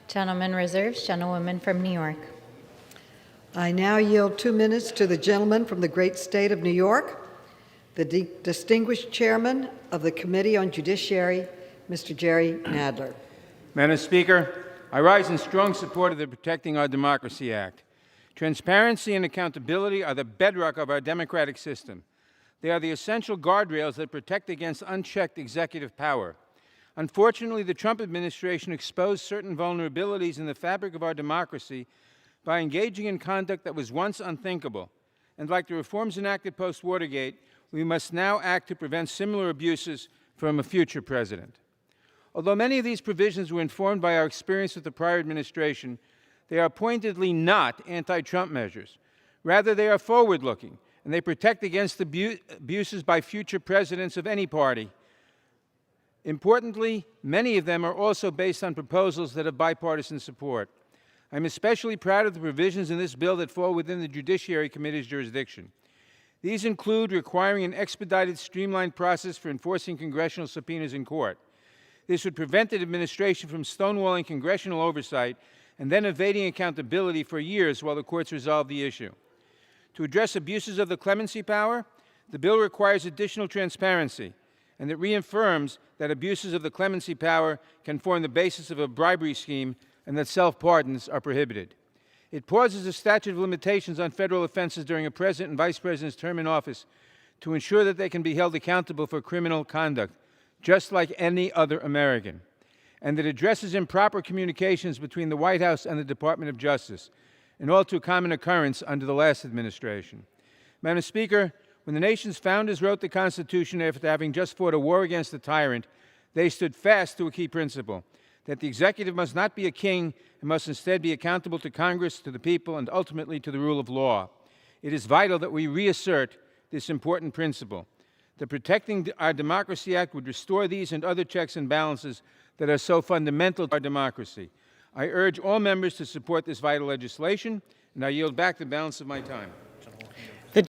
Gentleman reserves. Gentlewoman from New York. I now yield 2 minutes to the gentleman from the great state of New York, the distinguished chairman of the Committee on Judiciary, Mr. Jerry Nadler. Madam Speaker, I rise in strong support of the Protecting Our Democracy Act. Transparency and accountability are the bedrock of our democratic system. They are the essential guardrails that protect against unchecked executive power. Unfortunately, the Trump administration exposed certain vulnerabilities in the fabric of our democracy by engaging in conduct that was once unthinkable. And like the reforms enacted post-Watergate, we must now act to prevent similar abuses from a future president. Although many of these provisions were informed by our experience with the prior administration, they are pointedly not anti-Trump measures. Rather, they are forward-looking, and they protect against abuses by future presidents of any party. Importantly, many of them are also based on proposals that have bipartisan support. I'm especially proud of the provisions in this bill that fall within the Judiciary Committee's jurisdiction. These include requiring an expedited, streamlined process for enforcing congressional subpoenas in court. This would prevent the administration from stonewalling congressional oversight and then evading accountability for years while the courts resolve the issue. To address abuses of the clemency power, the bill requires additional transparency, and it reaffirms that abuses of the clemency power can form the basis of a bribery scheme and that self-pardons are prohibited. It pauses the statute of limitations on federal offenses during a president and vice president's term in office to ensure that they can be held accountable for criminal conduct, just like any other American. And it addresses improper communications between the White House and the Department of Justice, an all too common occurrence under the last administration. Madam Speaker, when the nation's founders wrote the Constitution after having just fought a war against a tyrant, they stood fast to a key principle, that the executive must not be a king and must instead be accountable to Congress, to the people, and ultimately to the rule of law. It is vital that we reassert this important principle. The Protecting Our Democracy Act would restore these and other checks and balances that are so fundamental to our democracy. I urge all members to support this vital legislation, and I yield back the balance of my time.